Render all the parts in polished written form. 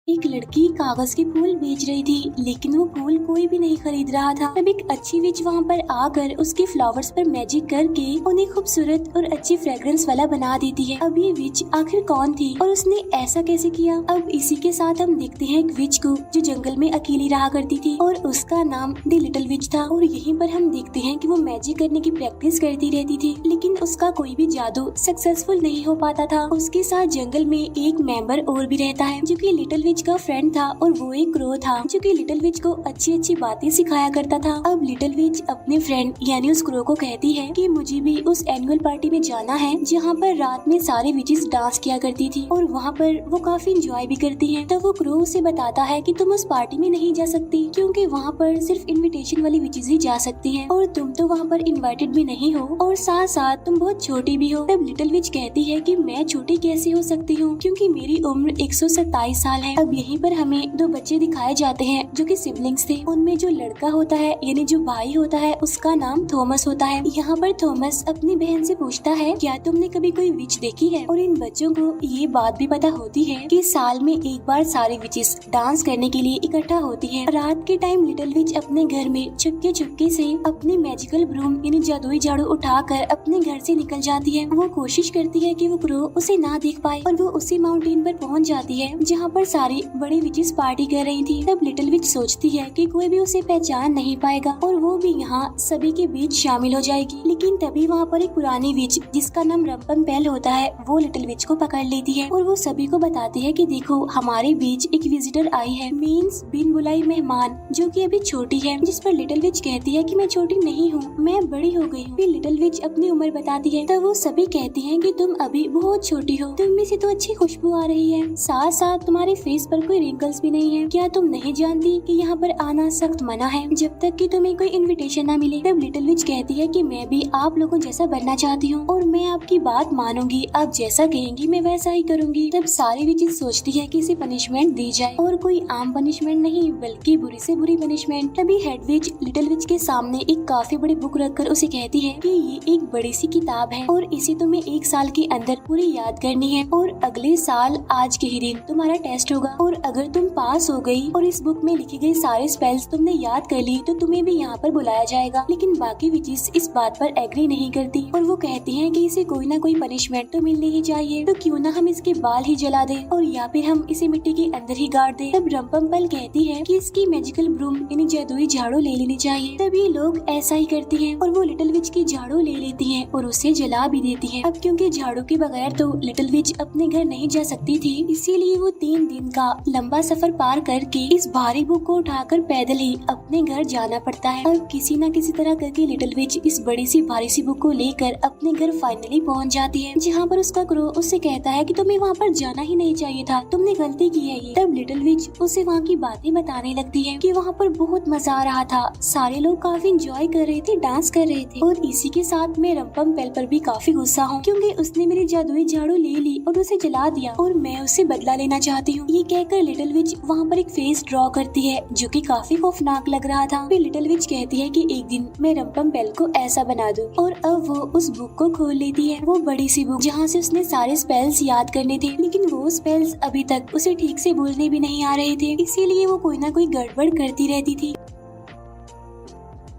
एक लड़की कागज के फूल बेच रही थी, लेकिन वो फूल कोई भी नहीं खरीद रहा था। तब एक अच्छी विच वहाँ पर आकर उसके फ्लावर्स पर मैजिक करके उन्हें खूबसूरत और अच्छी फ्रेग्रेंस वाला बना देती है। अब ये विच आखिर कौन थी और उसने ऐसा कैसे किया? अब इसी के साथ हम देखते हैं एक विच को जो जंगल में अकेली रहा करती थी और उसका नाम द लिटिल विच था। और यहीं पर हम देखते हैं कि वो मैजिक करने की प्रैक्टिस करती रहती थी, लेकिन उसका कोई भी जादू सक्सेसफुल नहीं हो पाता था। उसके साथ जंगल में एक मेंबर और भी रहता है जो कि लिटिल विच का फ्रेंड था, और वो एक क्रो था जो कि लिटिल विच को अच्छी अच्छी बातें सिखाया करता था। अब लिटिल विच अपने फ्रेंड यानी उस क्रो को कहती है कि मुझे भी उस एनुअल पार्टी में जाना है जहाँ पर रात में सारी विचेस डांस किया करती थी और वहाँ पर वो काफी इंजॉय भी करती है। तब वो क्रो उसे बताता है कि तुम उस पार्टी में नहीं जा सकती क्योंकि वहाँ पर सिर्फ इनविटेशन वाली विचेस ही जा सकती हैं और तुम तो वहाँ पर इनवाइटेड भी नहीं हो और साथ साथ तुम बहुत छोटी भी हो। तब लिटिल विच कहती है कि मैं छोटी कैसे हो सकती हूँ क्योंकि मेरी उम्र 127 साल है। अब यहीं पर हमें दो बच्चे दिखाए जाते हैं जो कि सिबलिंग्स थे। उनमें जो लड़का होता है यानी जो भाई होता है उसका नाम थॉमस होता है। यहाँ पर थॉमस अपनी बहन से पूछता है क्या तुमने कभी कोई विच देखी है? और इन बच्चों को ये बात भी पता होती है कि साल में एक बार सारी विचेस डांस करने के लिए इकट्ठा होती हैं। रात के टाइम लिटिल विच अपने घर में चुपके चुपके से अपनी मैजिकल ब्रूम यानी जादुई झाड़ू उठाकर अपने घर से निकल जाती है। वो कोशिश करती है कि वो क्रो उसे ना देख पाए और वो उसी माउंटेन पर पहुंच जाती है जहाँ पर सारी बड़ी विचेस पार्टी कर रही थी। तब लिटिल विच सोचती है कि कोई भी उसे पहचान नहीं पाएगा और वो भी यहाँ सभी के बीच शामिल हो जाएगी। लेकिन तभी वहाँ पर एक पुरानी विच जिसका नाम रंपमपेल होता है वो लिटिल विच को पकड़ लेती है और वो सभी को बताती है कि देखो हमारे बीच एक विजिटर आई है, मीन्स बिन बुलाई मेहमान, जो कि अभी छोटी है। जिस पर लिटिल विच कहती है कि मैं छोटी नहीं हूँ, मैं बड़ी हो गई हूँ। फिर लिटिल विच अपनी उम्र बताती है तब वो सभी कहती हैं कि तुम अभी बहुत छोटी हो, तुम में से तो अच्छी खुशबू आ रही है, साथ साथ तुम्हारे फेस पर कोई रिंकल्स भी नहीं है। क्या तुम नहीं जानती कि यहाँ पर आना सख्त मना है जब तक कि तुम्हें कोई इनविटेशन ना मिले? तब लिटिल विच कहती है कि मैं भी आप लोगों जैसा बनना चाहती हूँ और मैं आपकी बात मानूंगी, आप जैसा कहेंगी मैं वैसा ही करूंगी। तब सारी विचेस सोचती है कि इसे पनिशमेंट दी जाए और कोई आम पनिशमेंट नहीं बल्कि बुरी से बुरी पनिशमेंट। तभी हेड विच लिटिल विच के सामने एक काफी बड़ी बुक रखकर उसे कहती है कि ये एक बड़ी सी किताब है और इसे तुम्हें 1 साल के अंदर पूरी याद करनी है और अगले साल आज के ही दिन तुम्हारा टेस्ट होगा और अगर तुम पास हो गई और इस बुक में लिखी गई सारे स्पेल्स तुमने याद कर ली तो तुम्हें भी यहाँ पर बुलाया जाएगा। लेकिन बाकी विचेस इस बात पर एग्री नहीं करती और वो कहती हैं कि इसे कोई ना कोई पनिशमेंट तो मिलनी ही चाहिए, तो क्यों ना हम इसके बाल ही जला दें और या फिर हम इसे मिट्टी के अंदर ही गाड़ दें। तब रंपमपेल कहती है कि इसकी मैजिकल ब्रूम यानी जादुई झाड़ू ले लेनी चाहिए। तब ये लोग ऐसा ही करती हैं और वो लिटिल विच की झाड़ू ले लेती हैं और उसे जला भी देती हैं। अब क्योंकि झाड़ू के बगैर तो लिटिल विच अपने घर नहीं जा सकती थी, इसीलिए वो 3 दिन का लंबा सफर पार करके इस भारी बुक को उठाकर पैदल ही अपने घर जाना पड़ता है। अब किसी न किसी तरह करके लिटिल विच इस बड़ी सी भारी सी बुक को लेकर अपने घर फाइनली पहुंच जाती है, जहाँ पर उसका क्रो उससे कहता है कि तुम्हें वहाँ पर जाना ही नहीं चाहिए था, तुमने गलती की है ये। तब लिटिल विच उसे वहाँ की बातें बताने लगती है कि वहाँ पर बहुत मजा आ रहा था, सारे लोग काफी इंजॉय कर रहे थे, डांस कर रहे थे और इसी के साथ मैं रंपमपेल पर भी काफी गुस्सा हूँ क्योंकि उसने मेरी जादुई झाड़ू ले ली और उसे जला दिया और मैं उससे बदला लेना चाहती हूँ। ये कहकर लिटिल विच वहाँ पर एक फेस ड्रॉ करती है जो कि काफी खौफनाक लग रहा था। फिर लिटिल विच कहती है कि एक दिन मैं रंपमपेल को ऐसा बना दूँ और अब वो उस बुक को खोल लेती है, वो बड़ी सी बुक जहाँ से उसने सारे स्पेल्स याद करने थे, लेकिन वो स्पेल्स अभी तक उसे ठीक से बोलने भी नहीं आ रहे थे, इसीलिए वो कोई ना कोई गड़बड़ करती रहती थी।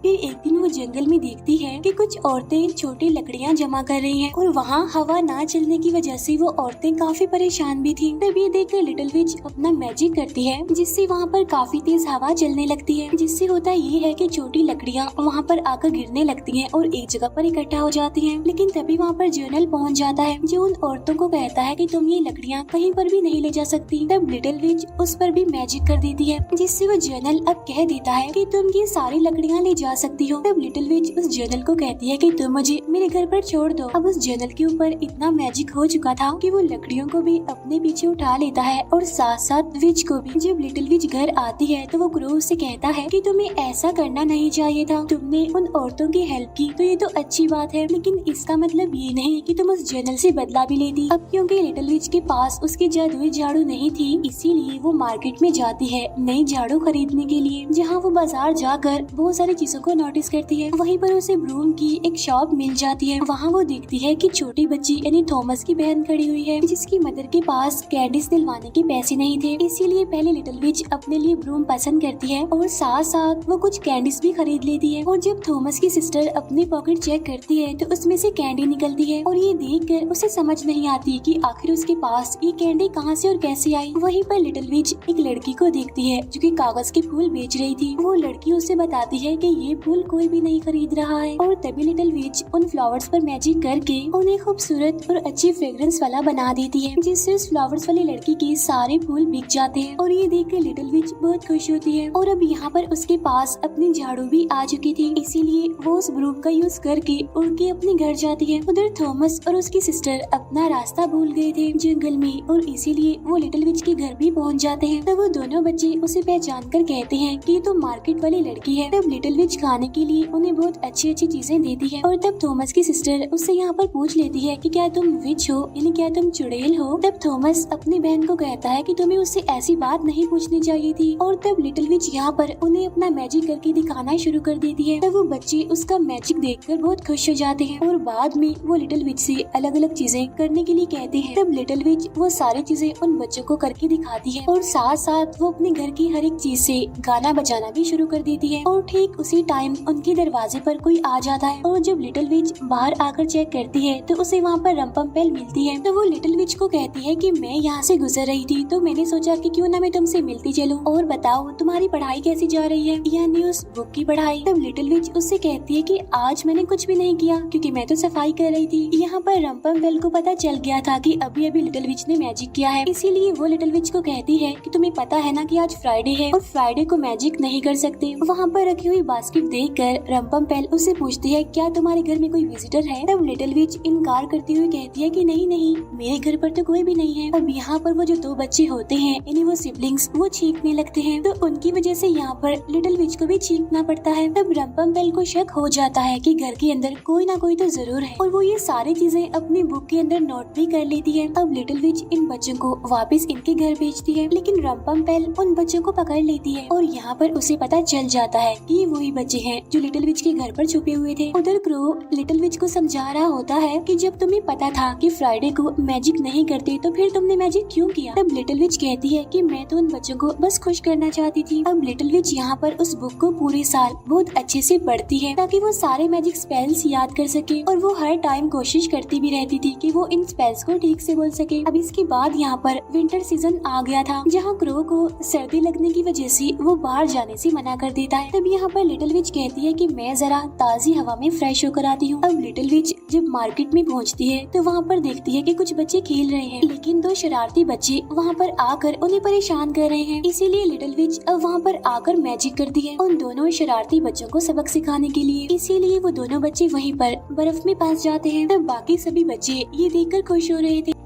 फिर एक दिन वो जंगल में देखती है कि कुछ औरतें छोटी लकड़ियां जमा कर रही हैं और वहाँ हवा ना चलने की वजह से वो औरतें काफी परेशान भी थीं। तब ये देखकर लिटिल विच अपना मैजिक करती है जिससे वहाँ पर काफी तेज हवा चलने लगती है, जिससे होता ये है कि छोटी लकड़ियाँ वहाँ पर आकर गिरने लगती हैं और एक जगह पर इकट्ठा हो जाती हैं। लेकिन तभी वहाँ पर जर्नल पहुँच जाता है जो उन औरतों को कहता है कि तुम ये लकड़ियाँ कहीं पर भी नहीं ले जा सकती। तब लिटिल विच उस पर भी मैजिक कर देती है जिससे वो जर्नल अब कह देता है कि तुम ये सारी लकड़ियाँ ले जा सकती हो। तब लिटिल विच उस जर्नल को कहती है कि तुम मुझे मेरे घर पर छोड़ दो। अब उस जर्नल के ऊपर इतना मैजिक हो चुका था कि वो लकड़ियों को भी अपने पीछे उठा लेता है और साथ साथ विच को भी। जब लिटिल विच घर आती है तो वो क्रो से कहता है कि तुम्हें ऐसा करना नहीं चाहिए था, तुमने उन औरतों की हेल्प की तो ये तो अच्छी बात है, लेकिन इसका मतलब ये नहीं कि तुम उस जर्नल से बदला भी लेती। अब क्योंकि लिटिल विच के पास उसकी जादुई झाड़ू नहीं थी, इसीलिए वो मार्केट में जाती है नई झाड़ू खरीदने के लिए, जहाँ वो बाजार जाकर बहुत सारी चीजों बच्चों को नोटिस करती है। वहीं पर उसे ब्रूम की एक शॉप मिल जाती है। वहाँ वो देखती है कि छोटी बच्ची यानी थॉमस की बहन खड़ी हुई है, जिसकी मदर के पास कैंडीज दिलवाने के पैसे नहीं थे। इसीलिए पहले लिटिल विच अपने लिए ब्रूम पसंद करती है और साथ साथ वो कुछ कैंडीज भी खरीद लेती है। और जब थॉमस की सिस्टर अपनी पॉकेट चेक करती है तो उसमें से कैंडी निकलती है और ये देखकर उसे समझ नहीं आती कि आखिर उसके पास ये कैंडी कहाँ से और कैसे आई। वहीं पर लिटिल विच एक लड़की को देखती है जो कि कागज के फूल बेच रही थी। वो लड़की उसे बताती है कि ये फूल कोई भी नहीं खरीद रहा है और तभी लिटिल विच उन फ्लावर्स पर मैजिक करके उन्हें खूबसूरत और अच्छी फ्रेग्रेंस वाला बना देती है, जिससे उस फ्लावर्स वाली लड़की के सारे फूल बिक जाते हैं। और ये देखकर लिटिल विच बहुत खुश होती है। और अब यहाँ पर उसके पास अपनी झाड़ू भी आ चुकी थी, इसीलिए वो उस ब्रूम का यूज करके उड़ के अपने घर जाती है। उधर थॉमस और उसकी सिस्टर अपना रास्ता भूल गए थे जंगल में और इसीलिए वो लिटिल विच के घर भी पहुँच जाते हैं। तब वो दोनों बच्चे उसे पहचान कर कहते हैं कि ये तो मार्केट वाली लड़की है। तब लिटिल विच खाने के लिए उन्हें बहुत अच्छी अच्छी चीजें देती है। और तब थॉमस की सिस्टर उससे यहाँ पर पूछ लेती है कि क्या तुम विच हो, यानी क्या तुम चुड़ैल हो। तब थॉमस अपनी बहन को कहता है कि तुम्हें उससे ऐसी बात नहीं पूछनी चाहिए थी। और तब लिटिल विच यहाँ पर उन्हें अपना मैजिक करके दिखाना शुरू कर देती है। तब वो बच्चे उसका मैजिक देखकर बहुत खुश हो जाते हैं और बाद में वो लिटिल विच से अलग अलग चीजें करने के लिए कहते हैं। तब लिटिल विच वो सारी चीजें उन बच्चों को करके दिखाती है और साथ साथ वो अपने घर की हर एक चीज से गाना बजाना भी शुरू कर देती है। और ठीक उसी टाइम उनके दरवाजे पर कोई आ जाता है और जब लिटिल विच बाहर आकर चेक करती है तो उसे वहाँ पर रंपम्पेल मिलती है। तो वो लिटिल विच को कहती है कि मैं यहाँ से गुजर रही थी तो मैंने सोचा कि क्यों ना मैं तुमसे मिलती चलूं और बताओ तुम्हारी पढ़ाई कैसी जा रही है, यानी उस बुक की पढ़ाई। तब लिटिल विच उससे कहती है कि आज मैंने कुछ भी नहीं किया क्योंकि मैं तो सफाई कर रही थी। यहाँ पर रंपम्पेल को पता चल गया था कि अभी अभी लिटिल विच ने मैजिक किया है, इसीलिए वो लिटिल विच को कहती है कि तुम्हें पता है ना कि आज फ्राइडे है और फ्राइडे को मैजिक नहीं कर सकते। वहाँ पर रखी हुई बास्केट देखकर रंपम्पेल उससे पूछती है क्या तुम्हारे घर में कोई विजिटर है। तब लिटिल विच इनकार करती हुई कहती है कि नहीं नहीं, मेरे घर पर तो कोई भी नहीं है। अब यहाँ पर वो जो दो बच्चे होते हैं यानी वो सिबलिंग्स वो चीखने लगते हैं तो उनकी वजह से यहाँ पर लिटिल विच को भी चीखना पड़ता है। तब रंपम्पेल को शक हो जाता है कि घर के अंदर कोई ना कोई तो जरूर है और वो ये सारी चीजें अपनी बुक के अंदर नोट भी कर लेती है। अब लिटिल विच इन बच्चों को वापस इनके घर भेजती है, लेकिन रंपम्पेल उन बच्चों को पकड़ लेती है और यहाँ पर उसे पता चल जाता है कि ये वही बच्चे हैं जो लिटिल विच के घर पर छुपे हुए थे। उधर क्रो लिटिल विच को समझा रहा होता है कि जब तुम्हें पता था कि फ्राइडे को मैजिक नहीं करते तो फिर तुमने मैजिक क्यों किया। तब लिटिल विच कहती है कि मैं तो उन बच्चों को बस खुश करना चाहती थी। अब लिटिल विच यहाँ पर उस बुक को पूरे साल बहुत अच्छे से पढ़ती है ताकि वो सारे मैजिक स्पेल्स याद कर सके और वो हर टाइम कोशिश करती भी रहती थी कि वो इन स्पेल्स को ठीक से बोल सके। अब इसके बाद यहाँ पर विंटर सीजन आ गया था जहाँ क्रो को सर्दी लगने की वजह से वो बाहर जाने से मना कर देता है। तब यहाँ पर लिटिल विच कहती है कि मैं जरा ताजी हवा में फ्रेश होकर आती हूँ। अब लिटिल विच जब मार्केट में पहुँचती है तो वहाँ पर देखती है कि कुछ बच्चे खेल रहे हैं, लेकिन दो शरारती बच्चे वहाँ पर आकर उन्हें परेशान कर रहे हैं। इसीलिए लिटिल विच अब वहाँ पर आकर मैजिक करती है उन दोनों शरारती बच्चों को सबक सिखाने के लिए। इसीलिए वो दोनों बच्चे वहीं पर बर्फ में फंस जाते हैं। तब बाकी सभी बच्चे ये देखकर खुश हो रहे थे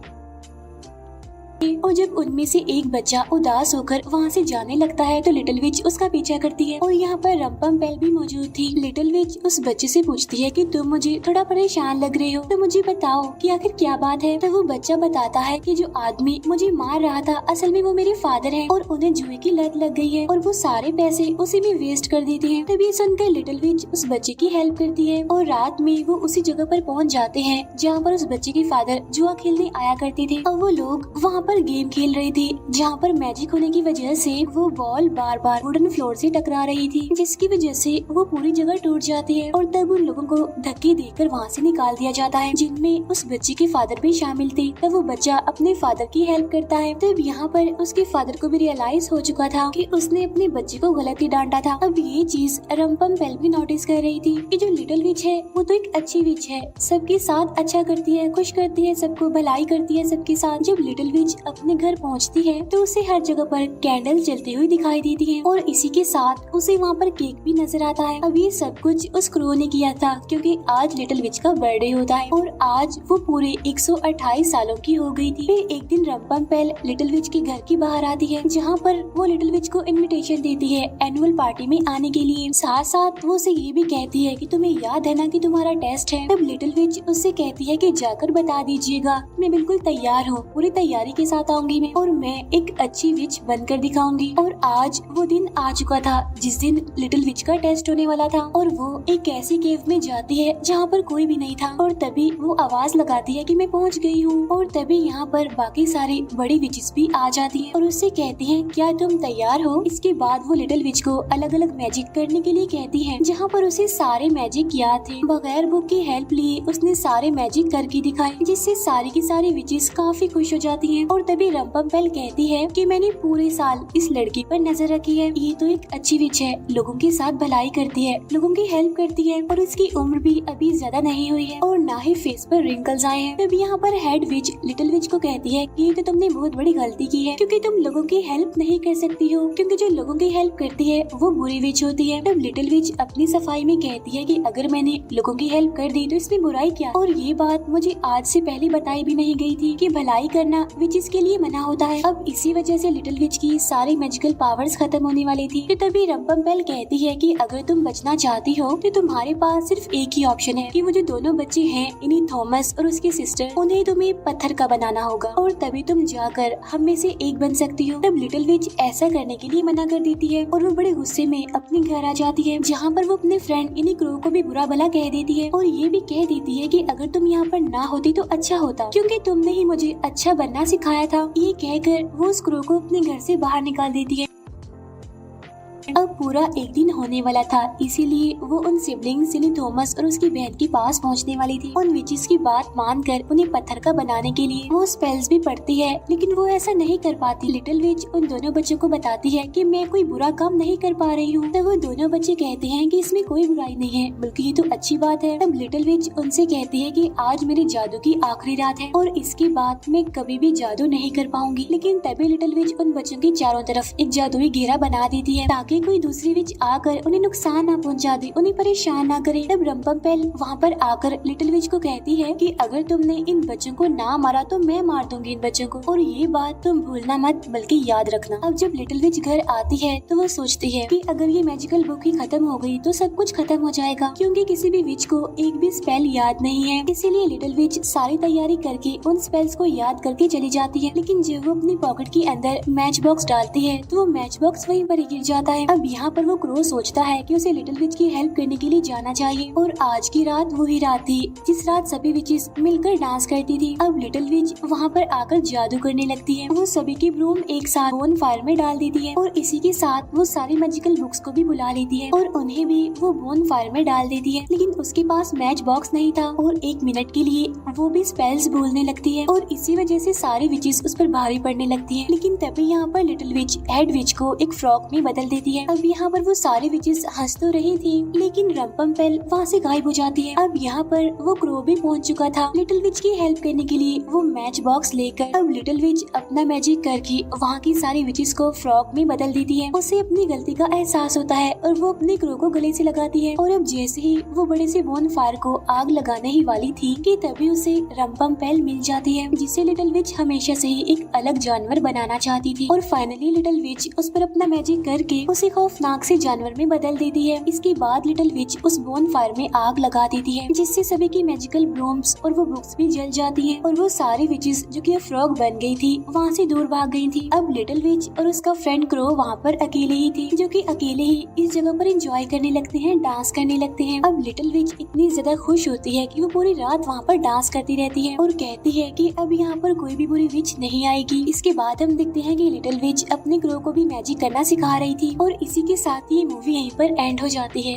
और जब उनमें से एक बच्चा उदास होकर वहाँ से जाने लगता है तो लिटिल विच उसका पीछा करती है और यहाँ पर रंपम्पेल भी मौजूद थी। लिटिल विच उस बच्चे से पूछती है कि तुम मुझे थोड़ा परेशान लग रहे हो तो मुझे बताओ कि आखिर क्या बात है। तो वो बच्चा बताता है कि जो आदमी मुझे मार रहा था असल में वो मेरे फादर है और उन्हें जुए की लत लग गई है और वो सारे पैसे उसी में वेस्ट कर देते हैं। तभी सुनकर लिटिल विच उस बच्चे की हेल्प करती है और रात में वो उसी जगह पर पहुँच जाते हैं जहाँ पर उस बच्चे के फादर जुआ खेलने आया करते थे और वो लोग वहाँ पर गेम खेल रहे थे जहाँ पर मैजिक होने की वजह से वो बॉल बार बार वुडन फ्लोर से टकरा रही थी, जिसकी वजह से वो पूरी जगह टूट जाती है और तब उन लोगों को धक्के देकर वहाँ से निकाल दिया जाता है जिनमें उस बच्चे के फादर भी शामिल थे। तब वो बच्चा अपने फादर की हेल्प करता है। तब यहाँ पर उसके फादर को भी रियलाइज हो चुका था कि उसने अपने बच्चे को गलत ही डांटा था। अब ये चीज रंपम्पेल भी नोटिस कर रही थी कि जो लिटिल विच है वो तो एक अच्छी विच है, सबके साथ अच्छा करती है, खुश करती है, सबको भलाई करती है सबके साथ। जब लिटिल विच अपने घर पहुँचती है तो उसे हर जगह पर कैंडल जलती हुई दिखाई देती है और इसी के साथ उसे वहाँ पर केक भी नजर आता है। अब ये सब कुछ उस क्रो ने किया था क्योंकि आज लिटिल विच का बर्थडे होता है और आज वो पूरे 128 सालों की हो गई थी। फिर एक दिन रंपम्पेल लिटिल विच के घर की बाहर आती है जहाँ पर वो लिटिल विच को इनविटेशन देती है एनुअल पार्टी में आने के लिए। साथ साथ वो उसे ये भी कहती है कि तुम्हें याद है ना कि तुम्हारा टेस्ट है। तब लिटिल विच उससे कहती है कि जाकर बता दीजिएगा, मैं बिल्कुल तैयार हूँ, पूरी तैयारी के साथ बताऊंगी मैं, और मैं एक अच्छी विच बनकर दिखाऊंगी। और आज वो दिन आ चुका था जिस दिन लिटिल विच का टेस्ट होने वाला था, और वो एक ऐसी केव में जाती है जहाँ पर कोई भी नहीं था, और तभी वो आवाज लगाती है कि मैं पहुँच गई हूँ। और तभी यहाँ पर बाकी सारी बड़ी विचेस भी आ जाती है और उससे कहती है क्या तुम तैयार हो। इसके बाद वो लिटिल विच को अलग अलग मैजिक करने के लिए कहती है, जहाँ पर उसे सारे मैजिक याद थे। बगैर बुक की हेल्प लिए उसने सारे मैजिक करके दिखाए, जिससे सारी की सारी विचेस काफी खुश हो जाती हैं। और तभी रंपम्पेल कहती है कि मैंने पूरे साल इस लड़की पर नजर रखी है, ये तो एक अच्छी विच है, लोगों के साथ भलाई करती है, लोगों की हेल्प करती है, और इसकी उम्र भी अभी ज्यादा नहीं हुई है और ना ही फेस पर रिंकल्स आए हैं। तब यहाँ पर हेड विच लिटिल विच को कहती है कि ये तो तुमने बहुत बड़ी गलती की है, क्योंकि तुम लोगों की हेल्प नहीं कर सकती हो, क्योंकि जो लोगों की हेल्प करती है वो बुरी विच होती है। तब लिटिल विच अपनी सफाई में कहती है कि अगर मैंने लोगों की हेल्प कर दी तो इसमें बुराई क्या, और ये बात मुझे आज से पहले बताई भी नहीं गई थी कि भलाई करना विचेस के लिए मना होता है। अब इसी वजह से लिटिल विच की सारी मैजिकल पावर्स खत्म होने वाली थी। तो तभी रंपम्पेल कहती है कि अगर तुम बचना चाहती हो तो तुम्हारे पास सिर्फ एक ही ऑप्शन है कि वो जो दोनों बच्चे हैं, इन्हीं थॉमस और उसकी सिस्टर, उन्हें तुम्हें पत्थर का बनाना होगा और तभी तुम जाकर हम में से एक बन सकती हो। तब लिटिल विच ऐसा करने के लिए मना कर देती है और वो बड़े गुस्से में अपने घर आ जाती है, जहाँ पर वो अपने फ्रेंड इन्हीं क्रो को भी बुरा भला कह देती है और ये भी कह देती है कि अगर तुम यहाँ पर ना होती तो अच्छा होता, क्योंकि तुमने ही मुझे अच्छा बनना सिखाया था। ये कहकर वो उस क्रो को अपने घर से बाहर निकाल देती है। अब पूरा एक दिन होने वाला था, इसीलिए वो उन सिबलिंग्स यानी थॉमस और उसकी बहन के पास पहुंचने वाली थी। उन विचेस की बात मानकर उन्हें पत्थर का बनाने के लिए वो स्पेल्स भी पढ़ती है, लेकिन वो ऐसा नहीं कर पाती। लिटिल विच उन दोनों बच्चों को बताती है कि मैं कोई बुरा काम नहीं कर पा रही हूँ। तो वो दोनों बच्चे कहते हैं कि इसमें कोई बुराई नहीं है, बल्कि ये तो अच्छी बात है। तब लिटिल विच उनसे कहती है कि आज मेरे जादू की आखिरी रात है और इसके बाद मैं कभी भी जादू नहीं कर पाऊंगी। लेकिन तभी लिटिल विच उन बच्चों की चारों तरफ एक जादुई घेरा बना देती है ताकि कोई दूसरी विच आकर उन्हें नुकसान ना पहुंचा दे, उन्हें परेशान ना करे। तब रंपम्पेल वहाँ पर आकर लिटिल विच को कहती है कि अगर तुमने इन बच्चों को ना मारा तो मैं मार दूंगी इन बच्चों को, और ये बात तुम भूलना मत बल्कि याद रखना। अब जब लिटिल विच घर आती है तो वो सोचती है कि अगर ये मैजिकल बुक ही खत्म हो गई तो सब कुछ खत्म हो जाएगा, क्योंकि किसी भी विच को एक भी स्पेल याद नहीं है। इसीलिए लिटिल विच सारी तैयारी करके उन स्पेल्स को याद करके चली जाती है। लेकिन जब वो अपनी पॉकेट के अंदर मैच बॉक्स डालती है तो वो मैच बॉक्स वहीं पर गिर जाता है। अब यहाँ पर वो क्रो सोचता है कि उसे लिटिल विच की हेल्प करने के लिए जाना चाहिए, और आज की रात वही रात थी जिस रात सभी विचेस मिलकर डांस करती थी। अब लिटिल विच वहाँ पर आकर जादू करने लगती है। वो सभी की ब्रूम एक साथ बोन फायर में डाल देती है और इसी के साथ वो सारी मैजिकल बुक्स को भी बुला लेती है और उन्हें भी वो बोन फायर में डाल देती है। लेकिन उसके पास मैच बॉक्स नहीं था और एक मिनट के लिए वो भी स्पेल्स बोलने लगती है और इसी वजह से सारी विचेस उस पर भारी पड़ने लगती है। लेकिन तभी यहाँ पर लिटिल विच हेड विच को एक फ्रॉक में बदल देती है। अब यहाँ पर वो सारी विचेस हंस तो रही थी, लेकिन रंपम्पेल वहाँ से गायब हो जाती है। अब यहाँ पर वो क्रो भी पहुँच चुका था लिटिल विच की हेल्प करने के लिए वो मैच बॉक्स लेकर। अब लिटिल विच अपना मैजिक करके वहाँ की सारी विचेस को फ्रॉक में बदल देती है। उसे अपनी गलती का एहसास होता है और वो अपने क्रो को गले से लगाती है। और अब जैसे ही वो बड़े से बोन फायर को आग लगाने ही वाली थी कि तभी उसे रंपम्पेल मिल जाती है, जिसे लिटिल विच हमेशा से ही एक अलग जानवर बनाना चाहती थी। और फाइनली लिटिल विच उस पर अपना मैजिक करके उसे खौफनाक से जानवर में बदल देती है। इसके बाद लिटिल विच उस बोन फायर में आग लगा देती है, जिससे सभी की मैजिकल ब्रूम्स और वो बुक्स भी जल जाती हैं और वो सारी विचेस जो कि फ्रॉग बन गई थी वहाँ से दूर भाग गई थी। अब लिटिल विच और उसका फ्रेंड क्रो वहाँ पर अकेले ही थे, जो कि अकेले ही इस जगह पर एंजॉय करने लगते हैं, डांस करने लगते हैं। अब लिटिल विच इतनी ज्यादा खुश होती है कि वो पूरी रात वहाँ पर डांस करती रहती है और कहती है कि अब यहाँ पर कोई भी बुरी विच नहीं आएगी। इसके बाद हम देखते हैं कि लिटिल विच अपने क्रो को भी मैजिक करना सिखा रही थी और इसी के साथ ये मूवी यहीं पर एंड हो जाती है।